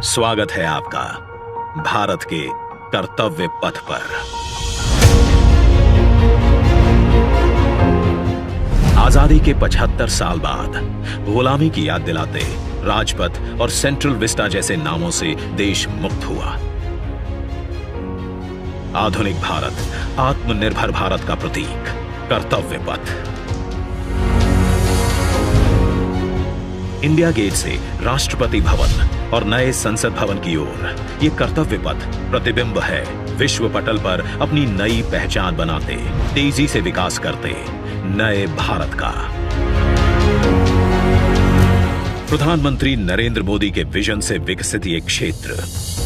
स्वागत है आपका भारत के कर्तव्य पथ पर। आजादी के 75 साल बाद गुलामी की याद दिलाते राजपथ और सेंट्रल विस्टा जैसे नामों से देश मुक्त हुआ। आधुनिक भारत, आत्मनिर्भर भारत का प्रतीक कर्तव्य पथ। इंडिया गेट से राष्ट्रपति भवन और नए संसद भवन की ओर ये कर्तव्य पथ प्रतिबिंब है विश्व पटल पर अपनी नई पहचान बनाते, तेजी से विकास करते नए भारत का। प्रधानमंत्री नरेंद्र मोदी के विजन से विकसित ये क्षेत्र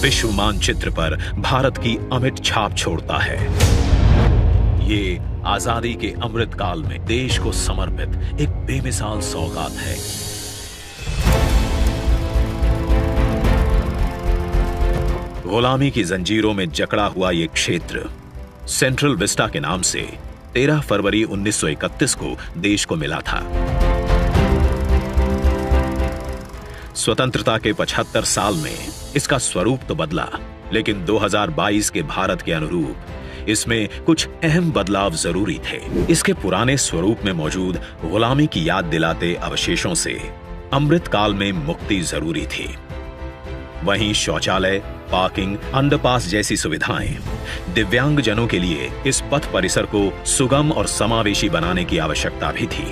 विश्व मानचित्र पर भारत की अमिट छाप छोड़ता है। ये आजादी के अमृत काल में देश को समर्पित एक बेमिसाल सौगात है। गुलामी की जंजीरों में जकड़ा हुआ ये क्षेत्र सेंट्रल विस्टा के नाम से 13 फरवरी 1931 को देश को मिला था। स्वतंत्रता के 75 साल में इसका स्वरूप तो बदला, लेकिन 2022 के भारत के अनुरूप इसमें कुछ अहम बदलाव जरूरी थे। इसके पुराने स्वरूप में मौजूद गुलामी की याद दिलाते अवशेषों से अमृत काल में मुक्ति जरूरी थी। वहीं शौचालय, पार्किंग, अंडरपास जैसी सुविधाएं दिव्यांग जनों के लिए इस पथ परिसर को सुगम और समावेशी बनाने की आवश्यकता भी थी।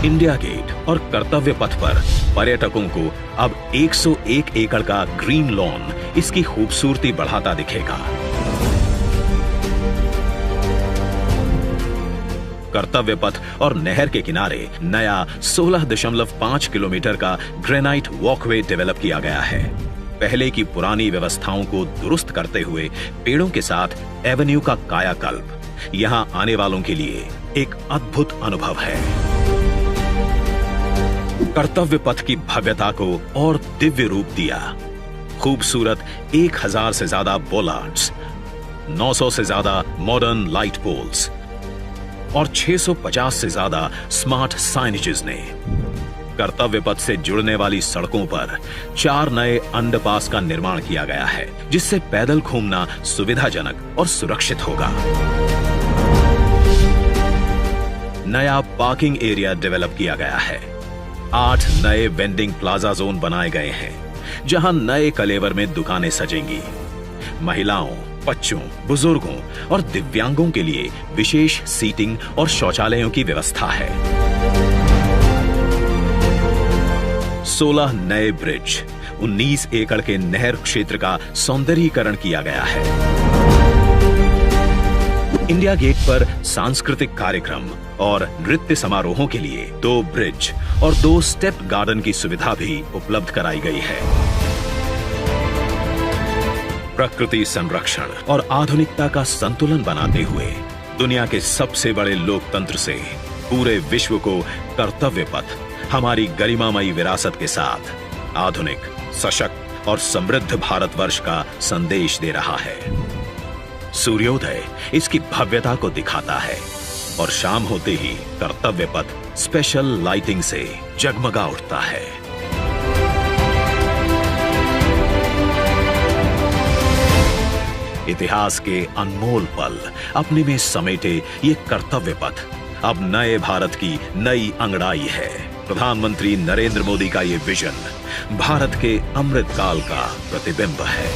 इंडिया गेट और कर्तव्य पथ पर पर्यटकों को अब 101 एकड़ का ग्रीन लॉन इसकी खूबसूरती बढ़ाता दिखेगा। कर्तव्य पथ और नहर के किनारे नया 16.5 किलोमीटर का ग्रेनाइट वॉकवे डेवलप किया गया है। पहले की पुरानी व्यवस्थाओं को दुरुस्त करते हुए पेड़ों के साथ एवेन्यू का कायाकल्प यहां आने वालों के लिए एक अद्भुत अनुभव है। कर्तव्य पथ की भव्यता को और दिव्य रूप दिया। खूबसूरत 1000 से ज्यादा बोलार्ड्स, 900 से ज्यादा मॉडर्न लाइट पोल्स और 650 से ज्यादा स्मार्ट साइनेजेस ने कर्तव्य पथ से जुड़ने वाली सड़कों पर 4 नए अंडरपास का निर्माण किया गया है, जिससे पैदल घूमना सुविधाजनक और सुरक्षित होगा। नया पार्किंग एरिया डेवलप किया गया है। 8 नए वेंडिंग प्लाजा जोन बनाए गए हैं, जहां नए कलेवर में दुकानें सजेंगी। महिलाओं, बच्चों, बुजुर्गों और दिव्यांगों के लिए विशेष सीटिंग और शौचालयों की व्यवस्था है। 16 नए ब्रिज, 19 एकड़ के नहर क्षेत्र का सौंदर्यीकरण किया गया है। इंडिया गेट पर सांस्कृतिक कार्यक्रम और नृत्य समारोहों के लिए 2 ब्रिज और 2 स्टेप गार्डन की सुविधा भी उपलब्ध कराई गई है। प्रकृति संरक्षण और आधुनिकता का संतुलन बनाते हुए दुनिया के सबसे बड़े लोकतंत्र से पूरे विश्व को कर्तव्य पथ हमारी गरिमामयी विरासत के साथ आधुनिक, सशक्त और समृद्ध भारतवर्ष का संदेश दे रहा है। सूर्योदय इसकी भव्यता को दिखाता है और शाम होते ही कर्तव्य पथ स्पेशल लाइटिंग से जगमगा उठता है। इतिहास के अनमोल पल अपने में समेटे ये कर्तव्य पथ अब नए भारत की नई अंगड़ाई है। प्रधानमंत्री नरेंद्र मोदी का ये विजन भारत के अमृत काल का प्रतिबिंब है।